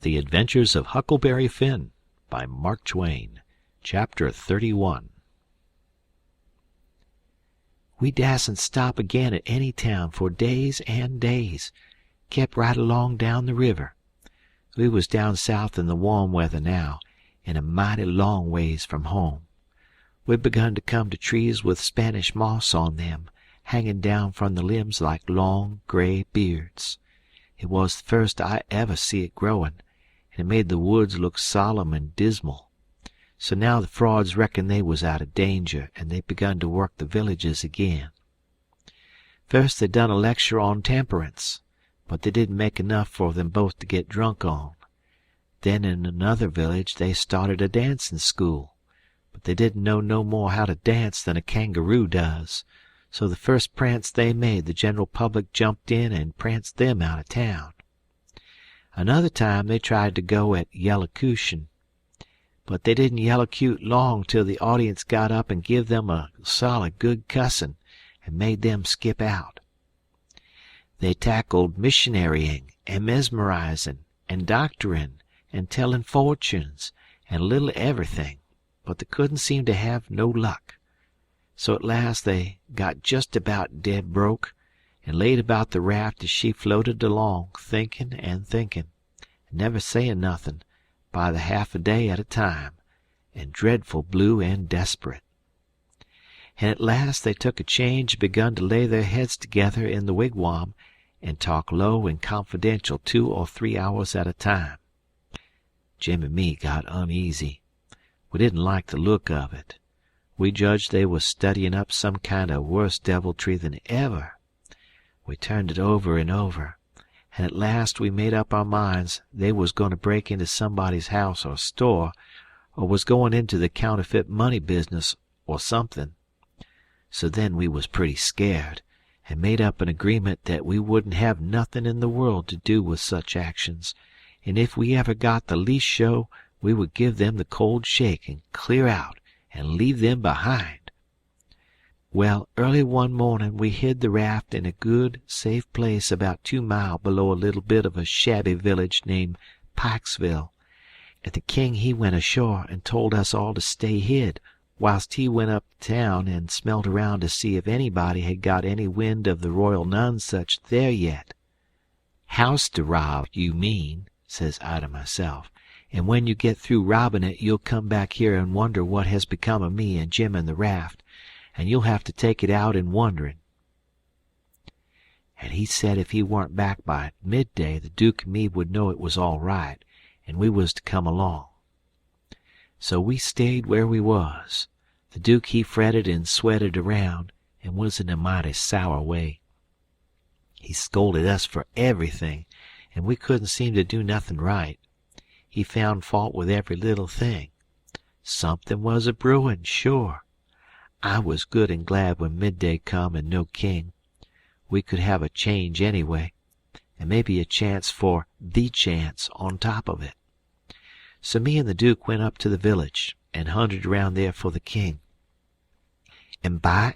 The Adventures of Huckleberry Finn by Mark Twain. Chapter 31. We dasn't stop again at any town for days and days. Kept right along down the river. We was down south in the warm weather now, and a mighty long ways from home. We'd begun to come to trees with Spanish moss on them, hanging down from the limbs like long gray beards. It was the first I ever see it growing, and it made the woods look solemn and dismal. So now the frauds reckoned they was out of danger, and they begun to work the villages again. First they done a lecture on temperance, but they didn't make enough for them both to get drunk on. Then in another village they started a dancing school, but they didn't know no more how to dance than a kangaroo does. So the first prance they made, the general public jumped in and pranced them out of town. Another time they tried to go at yellocution, but they didn't yellocute long till the audience got up and give them a solid good cussin' and made them skip out. They tackled missionarying and mesmerizing and doctoring and telling fortunes and a little everything, but they couldn't seem to have no luck. So at last they got just about dead broke, and laid about the raft as she floated along, thinking and thinking, and never saying nothin', by the half a day at a time, and dreadful blue and desperate. And at last they took a change and begun to lay their heads together in the wigwam and talk low and confidential 2 or 3 hours at a time. Jim and me got uneasy. We didn't like the look of it. We judged they was studying up some kind of worse deviltry than ever. We turned it over and over, and at last we made up our minds they was going to break into somebody's house or store, or was going into the counterfeit money business or something. So then we was pretty scared, and made up an agreement that we wouldn't have nothing in the world to do with such actions, and if we ever got the least show we would give them the cold shake and clear out and leave them behind. Well, early one morning we hid the raft in a good, safe place about 2 miles below a little bit of a shabby village named Pikesville, and the king he went ashore and told us all to stay hid, whilst he went up town and smelt around to see if anybody had got any wind of the Royal Nonesuch there yet. "House to rob, you mean," says I to myself, "and when you get through robbing it you'll come back here and wonder what has become of me and Jim and the raft, and you'll have to take it out in wondering." And he said if he weren't back by midday the Duke and me would know it was all right, and we was to come along. So we stayed where we was. The Duke he fretted and sweated around, and was in a mighty sour way. He scolded us for everything, and we couldn't seem to do nothing right. He found fault with every little thing. Something was a brewin', sure. I was good and glad when midday come and no king. We could have a change anyway, and maybe a chance for the chance on top of it. So me and the Duke went up to the village and hunted around there for the king. And by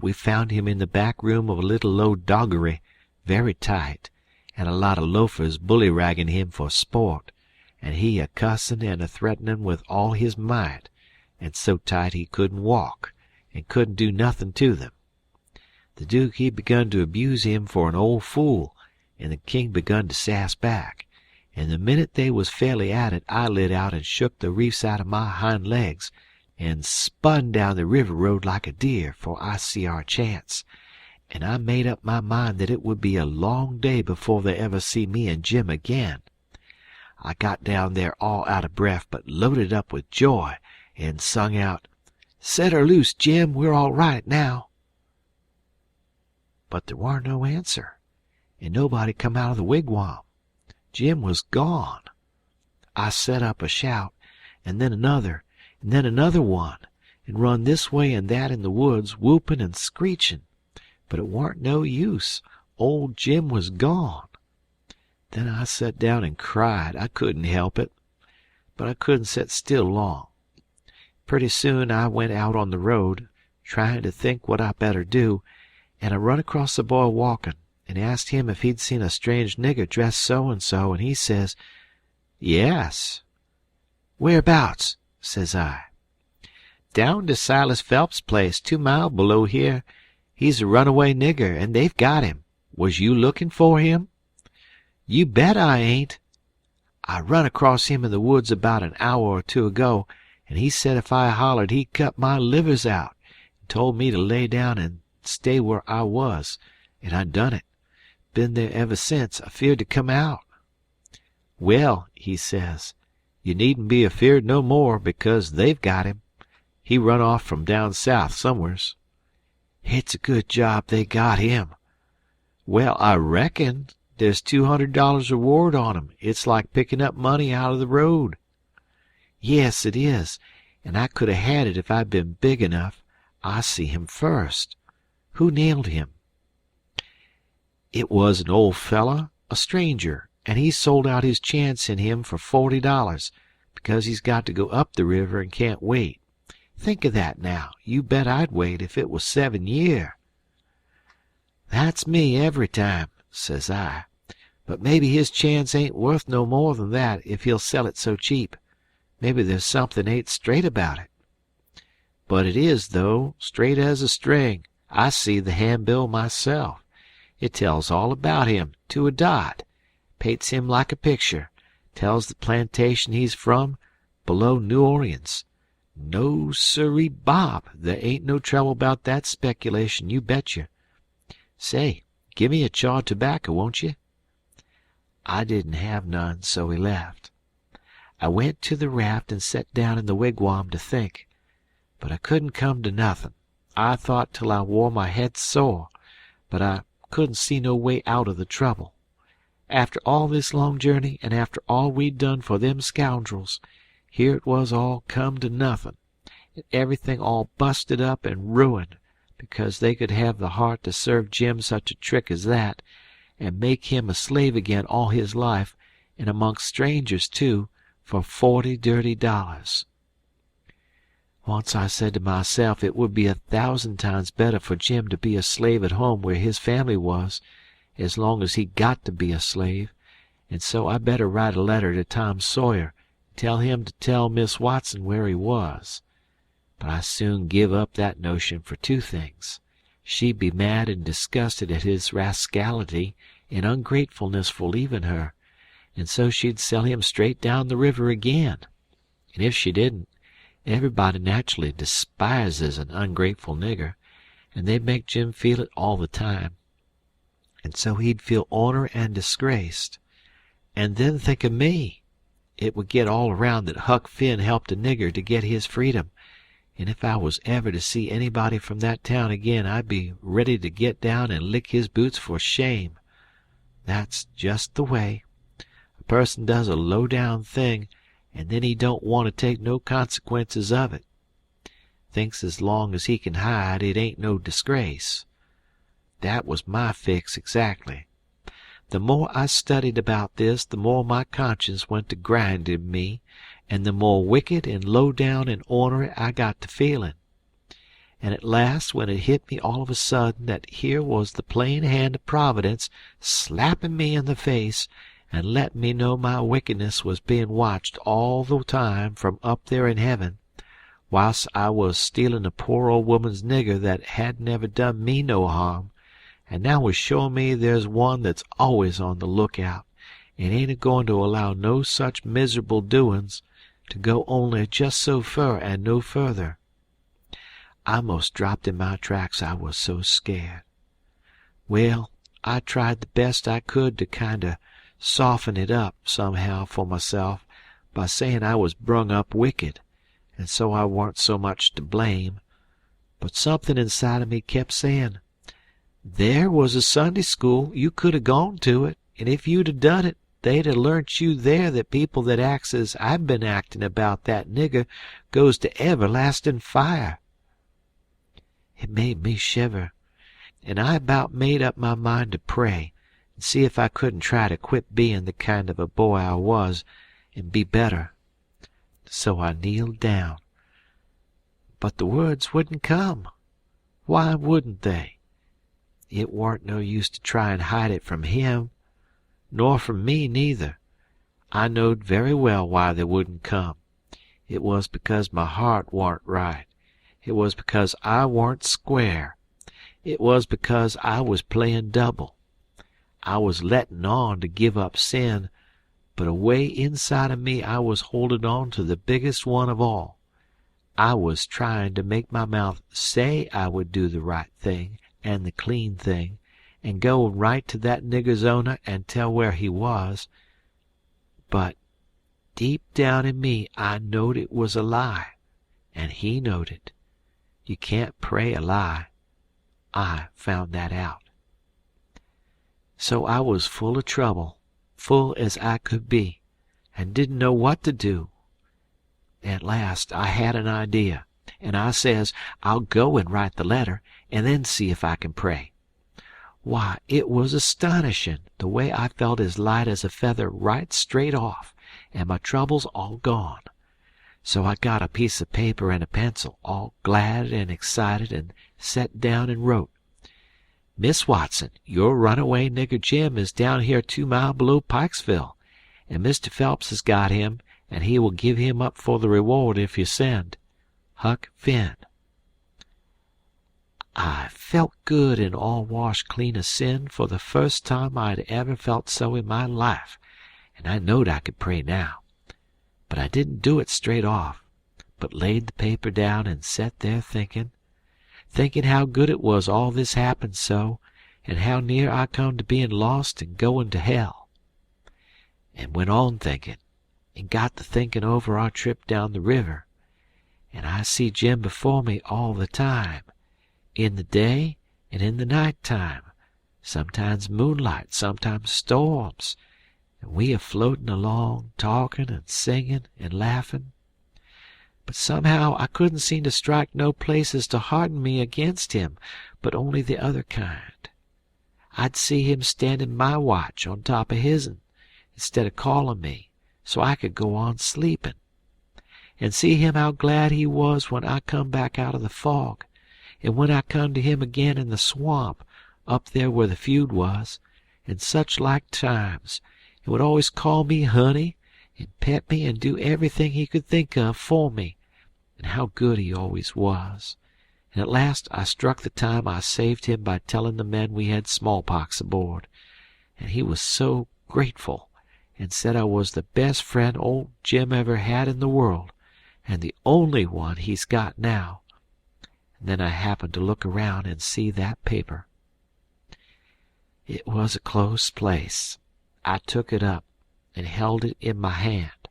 we found him in the back room of a little low doggery, very tight, and a lot of loafers bullyragging him for sport, and he a cussin' and a threatenin' with all his might, and so tight he couldn't walk, and couldn't do nothin' to them. The Duke he begun to abuse him for an old fool, and the king begun to sass back, and the minute they was fairly at it I lit out and shook the reefs out of my hind legs, and spun down the river road like a deer, for I see our chance, and I made up my mind that it would be a long day before they ever see me and Jim again. I got down there all out of breath but loaded up with joy, and sung out, "Set her loose, Jim, we're all right now." But there warn't no answer, and nobody come out of the wigwam. Jim was gone. I set up a shout, and then another one, and run this way and that in the woods, whooping and screeching, but it warn't no use. Old Jim was gone. Then I set down and cried. I couldn't help it, but I couldn't set still long. Pretty soon I went out on the road, trying to think what I better do, and I run across the boy walking, and asked him if he'd seen a strange nigger dressed so-and-so, and he says, "Yes." "Whereabouts?" says I. "Down to Silas Phelps' place, 2 mile below here. He's a runaway nigger, and they've got him. Was you looking for him?" "You bet I ain't. I run across him in the woods about an hour or two ago, and he said if I hollered he'd cut my livers out, and told me to lay down and stay where I was, and I done it. Been there ever since, afeard to come out." "Well," he says, "you needn't be afeard no more, because they've got him. He run off from down south somewheres." "It's a good job they got him." "Well, I reckon. There's $200 reward on him. It's like picking up money out of the road." "Yes, it is, and I could have had it if I'd been big enough. I see him first. Who nailed him?" "It was an old feller, a stranger, and he sold out his chance in him for $40, because he's got to go up the river and can't wait. Think of that now. You bet I'd wait if it was 7 year." "That's me every time," says I. "But maybe his chance ain't worth no more than that if he'll sell it so cheap. Maybe there's something ain't straight about it." "But it is, though, straight as a string. I see the handbill myself. It tells all about him, to a dot. Paints him like a picture. Tells the plantation he's from, below New Orleans. No siree, Bob, there ain't no trouble about that speculation, you betcha. Say, gimme a chaw of tobacco, won't you?" I didn't have none, so he left. I went to the raft and set down in the wigwam to think. But I couldn't come to nothin'. I thought till I wore my head sore, but I couldn't see no way out of the trouble. After all this long journey, and after all we'd done for them scoundrels, here it was all come to nothin', and everything all busted up and ruined, because they could have the heart to serve Jim such a trick as that, and make him a slave again all his life, and amongst strangers too, for $40 dirty. Once I said to myself it would be 1,000 times better for Jim to be a slave at home where his family was, as long as he got to be a slave, and so I better write a letter to Tom Sawyer and tell him to tell Miss Watson where he was. But I soon give up that notion for 2 things. She'd be mad and disgusted at his rascality and ungratefulness for leaving her, and so she'd sell him straight down the river again. And if she didn't, everybody naturally despises an ungrateful nigger, and they'd make Jim feel it all the time. And so he'd feel honor and disgraced. And then think of me. It would get all around that Huck Finn helped a nigger to get his freedom, and if I was ever to see anybody from that town again I'd be ready to get down and lick his boots for shame. That's just the way. A person does a low-down thing, and then he don't want to take no consequences of it. Thinks as long as he can hide it ain't no disgrace. That was my fix exactly. The more I studied about this, the more my conscience went to grinding me, and the more wicked and low down and ornery I got to feeling. And at last, when it hit me all of a sudden that here was the plain hand of Providence slapping me in the face and letting me know my wickedness was being watched all the time from up there in heaven, whilst I was stealing a poor old woman's nigger that hadn't ever done me no harm, and now was showing me there's one that's always on the lookout, and ain't a-going to allow no such miserable doin's to go only just so fur and no further. I 'most dropped in my tracks, I was so scared. Well, I tried the best I could to kinder soften it up somehow for myself by saying I was brung up wicked, and so I warn't so much to blame. But something inside of me kept saying, there was a Sunday school, you could 'a' gone to it, and if you'd 'a' done it, they'd 'a' learnt you there that people that acts as I've been acting about that nigger goes to everlasting fire. It made me shiver, and I about made up my mind to pray and see if I couldn't try to quit being the kind of a boy I was and be better. So I kneeled down. But the words wouldn't come. Why wouldn't they? It warn't no use to try and hide it from him, nor from me neither. I knowed very well why they wouldn't come. It was because my heart warn't right. It was because I warn't square. It was because I was playin' double. I was lettin' on to give up sin, but away inside of me I was holdin' on to the biggest one of all. I was tryin' to make my mouth say I would do the right thing and the clean thing, and go right to that nigger's owner and tell where he was. But deep down in me I knowed it was a lie, and he knowed it. You can't pray a lie. I found that out. So I was full of trouble, full as I could be, and didn't know what to do. At last I had an idea, and I says I'll go and write the letter, and then see if I can pray. Why, it was astonishin' the way I felt as light as a feather right straight off, and my troubles all gone. So I got a piece of paper and a pencil, all glad and excited, and set down and wrote, "Miss Watson, your runaway nigger Jim is down here 2 mile below Pikesville, and Mr. Phelps has got him, and he will give him up for the reward if you send. Huck Finn." I felt good and all washed clean of sin for the first time I'd ever felt so in my life, and I knowed I could pray now. But I didn't do it straight off, but laid the paper down and set there thinking how good it was all this happened so, and how near I come to being lost and going to hell. And went on thinking, and got to thinking over our trip down the river, and I see Jim before me all the time, in the day and in the night time, sometimes moonlight, sometimes storms, and we a floating along, talking and singing and laughing. But somehow I couldn't seem to strike no places to harden me against him, but only the other kind. I'd see him standing my watch on top of his'n, instead of calling me, so I could go on sleeping, and see him how glad he was when I come back out of the fog, and when I come to him again in the swamp, up there where the feud was, and such like times, and would always call me honey, and pet me and do everything he could think of for me, and how good he always was. And at last I struck the time I saved him by telling the men we had smallpox aboard, and he was so grateful, and said I was the best friend old Jim ever had in the world, and the only one he's got now. And then I happened to look around and see that paper. It was a close place. I took it up and held it in my hand.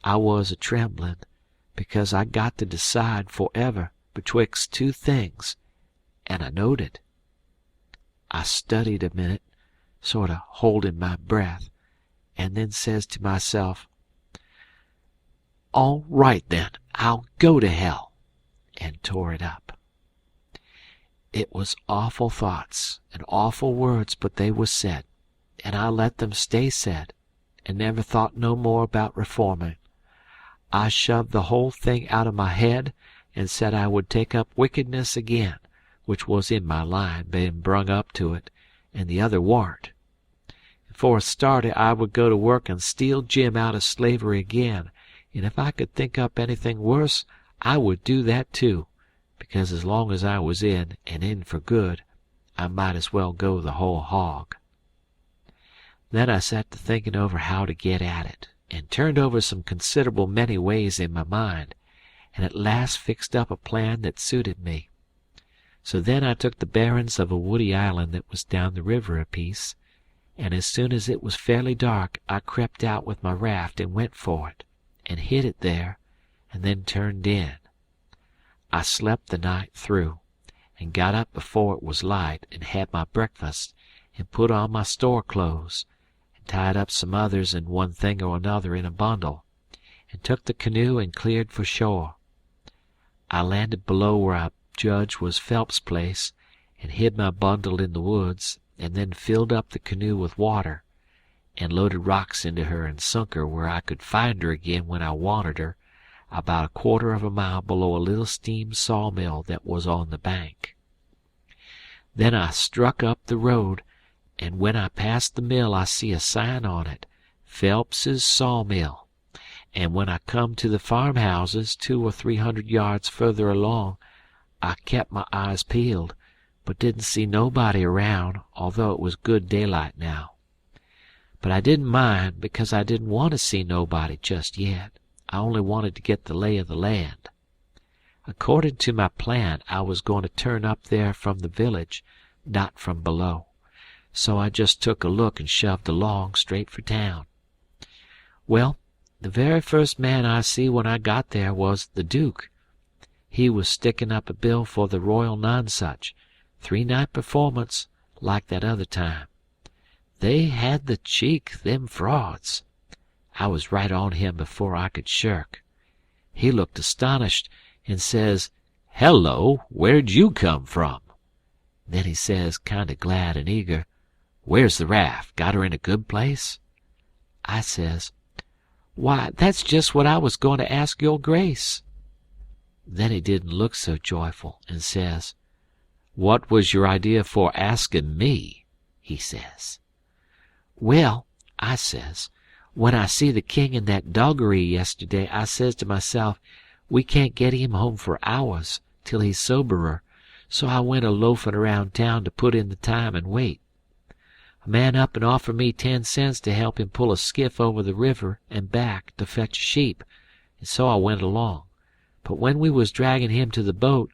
I was a-tremblin', because I got to decide forever betwixt 2 things, and I knowed it. I studied a minute, sort of holding my breath, and then says to myself, "All right, then, I'll go to hell," and tore it up. It was awful thoughts and awful words, but they was said, and I let them stay said, and never thought no more about reforming. I shoved the whole thing out of my head, and said I would take up wickedness again, which was in my line, being brung up to it, and the other warn't. For a starter, I would go to work and steal Jim out of slavery again, and if I could think up anything worse, I would do that too, because as long as I was in, and in for good, I might as well go the whole hog. Then I set to thinking over how to get at it, and turned over some considerable many ways in my mind, and at last fixed up a plan that suited me. So then I took the bearin's of a woody island that was down the river a piece, and as soon as it was fairly dark I crept out with my raft and went for it, and hid it there, and then turned in. I slept the night through, and got up before it was light, and had my breakfast, and put on my store clothes, and tied up some others and one thing or another in a bundle, and took the canoe and cleared for shore. I landed below where I judged was Phelps' place, and hid my bundle in the woods, and then filled up the canoe with water, and loaded rocks into her and sunk her where I could find her again when I wanted her, about a quarter of a mile below a little steam sawmill that was on the bank. Then I struck up the road, and when I passed the mill I see a sign on it, Phelps's sawmill. And when I come to the farmhouses 200 or 300 yards further along, I kept my eyes peeled, but didn't see nobody around, although it was good daylight now. But I didn't mind, because I didn't want to see nobody just yet. I only wanted to get the lay of the land. According to my plan, I was going to turn up there from the village, not from below. So I just took a look and shoved along straight for town. Well, the very first man I see when I got there was the Duke. He was sticking up a bill for the Royal Nonsuch, 3-night performance, like that other time. They had the cheek, them frauds. I was right on him before I could shirk. He looked astonished, and says, "Hello, where'd you come from?" Then he says, kind of glad and eager, "Where's the raft? Got her in a good place?" I says, "Why, that's just what I was going to ask your grace." Then he didn't look so joyful, and says, "What was your idea for asking me?" he says. "Well," I says, "when I see the king in that doggery yesterday, I says to myself, we can't get him home for hours, till he's soberer, so I went a-loafing around town to put in the time and wait. A man up and offered me 10 cents to help him pull a skiff over the river and back to fetch sheep, and so I went along. But when we was dragging him to the boat,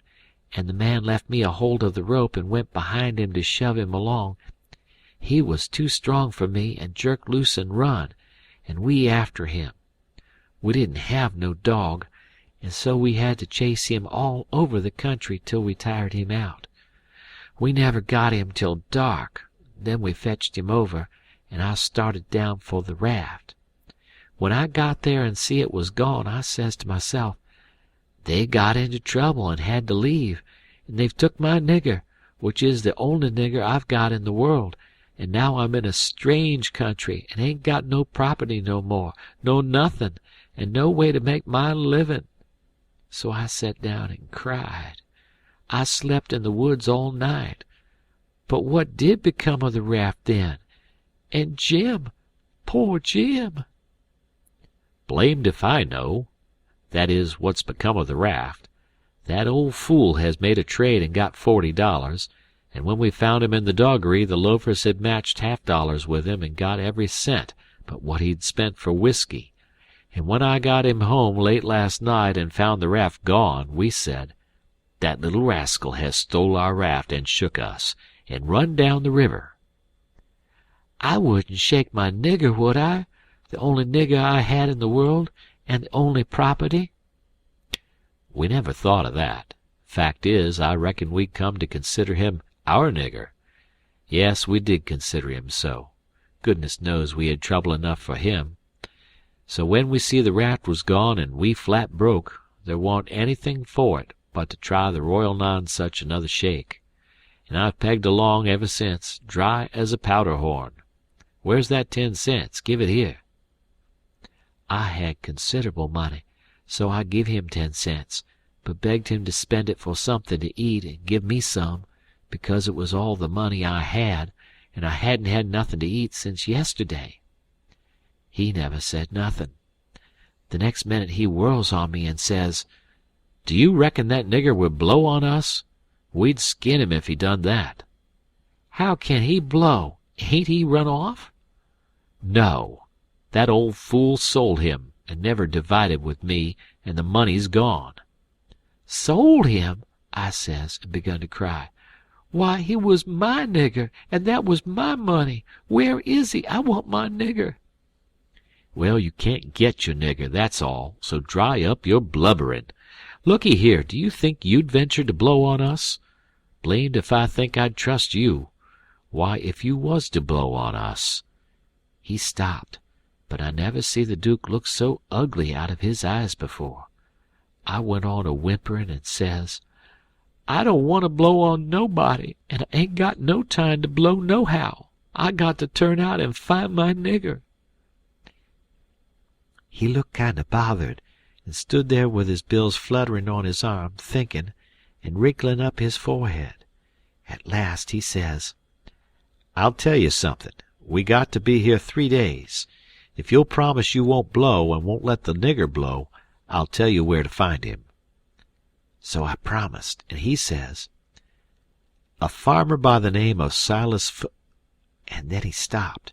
and the man left me a hold of the rope and went behind him to shove him along, he was too strong for me and jerked loose and run, and we after him. We didn't have no dog, and so we had to chase him all over the country till we tired him out. We never got him till dark. Then we fetched him over, and I started down for the raft. When I got there and see it was gone, I says to myself, they got into trouble and had to leave, and they've took my nigger, which is the only nigger I've got in the world, and now I'm in a strange country and ain't got no property no more, no nothing, and no way to make my living. So I sat down and cried. I slept in the woods all night. But what did become of the raft then? And Jim, poor Jim?" "Blamed if I know. That is, what's become of the raft. That old fool has made a trade and got $40, and when we found him in the doggery the loafers had matched $half with him and got every cent but what he'd spent for whiskey. And when I got him home late last night and found the raft gone, we said, 'That little rascal has stole our raft and shook us, and run down the river.'" "I wouldn't shake my nigger, would I? The only nigger I had in the world, and the only property?" "We never thought of that. Fact is, I reckon we come to consider him our nigger. Yes, we did consider him so. Goodness knows we had trouble enough for him. So when we see the raft was gone and we flat broke, there wa'n't anything for it but to try the Royal Nonsuch another shake. And I've pegged along ever since, dry as a powder horn. Where's that 10 cents? Give it here." I had considerable money, so I give him 10 cents, but begged him to spend it for something to eat and give me some, because it was all the money I had, and I hadn't had nothing to eat since yesterday. He never said nothing. The next minute he whirls on me and says, "Do you reckon that nigger would blow on us? We'd skin him if he done that." "How can he blow? Ain't he run off?" "No. That old fool sold him, and never divided with me, and the money's gone." "Sold him?" I says, and begun to cry. "Why, he was my nigger, and that was my money. Where is he? I want my nigger." "Well, you can't get your nigger, that's all, so dry up your blubberin'. Looky here, do you think you'd venture to blow on us? Blamed if I think I'd trust you. Why, if you was to blow on us—" He stopped, but I never see the Duke look so ugly out of his eyes before. I went on a-whimperin' and says, "I don't want to blow on nobody, and I ain't got no time to blow nohow. I got to turn out and find my nigger." He looked kind of bothered, and stood there with his bills fluttering on his arm, thinking, and wrinkling up his forehead. At last he says, "I'll tell you something. We got to be here 3 days. If you'll promise you won't blow and won't let the nigger blow, I'll tell you where to find him.' So I promised, and he says, 'A farmer by the name of Silas F—' And then he stopped.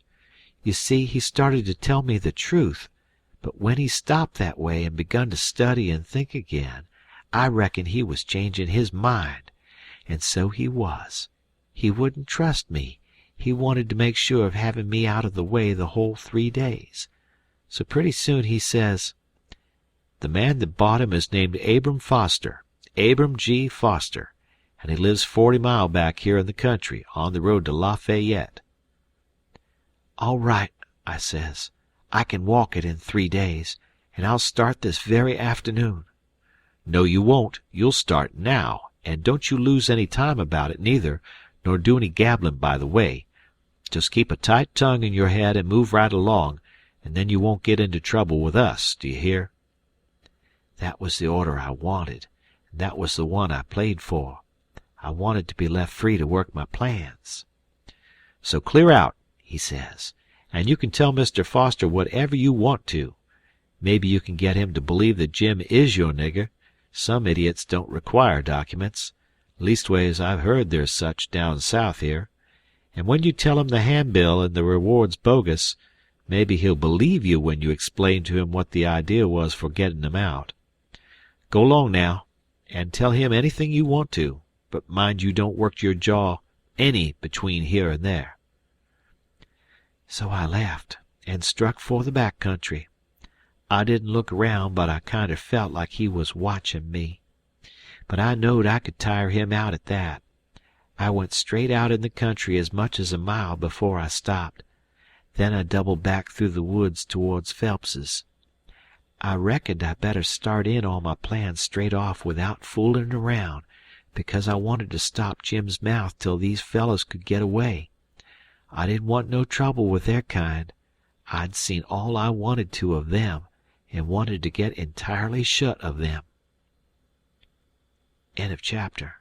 You see, he started to tell me the truth, but when he stopped that way and begun to study and think again, I reckon he was changing his mind. And so he was. He wouldn't trust me. He wanted to make sure of having me out of the way the whole 3 days. So pretty soon he says, 'The man that bought him is named Abram Foster, Abram G. Foster, and he lives 40 mile back here in the country, on the road to Lafayette.' 'All right,' I says. 'I can walk it in 3 days, and I'll start this very afternoon.' 'No, you won't. You'll start now, and don't you lose any time about it, neither, nor do any gabbling by the way. Just keep a tight tongue in your head and move right along, and then you won't get into trouble with us, do you hear?' That was the order I wanted, and that was the one I played for. I wanted to be left free to work my plans. 'So clear out,' he says, 'and you can tell Mr. Foster whatever you want to. Maybe you can get him to believe that Jim is your nigger. Some idiots don't require documents. Leastways, I've heard there's such down south here. And when you tell him the handbill and the reward's bogus, maybe he'll believe you when you explain to him what the idea was for getting him out. Go 'long now, and tell him anything you want to, but mind you don't work your jaw any between here and there.' So I left, and struck for the back country. I didn't look around, but I kinder felt like he was watching me. But I knowed I could tire him out at that. I went straight out in the country as much as a mile before I stopped. Then I doubled back through the woods towards Phelps's. I reckoned I better start in on my plans straight off without fooling around, because I wanted to stop Jim's mouth till these fellows could get away. I didn't want no trouble with their kind. I'd seen all I wanted to of them, and wanted to get entirely shut of them. End of chapter.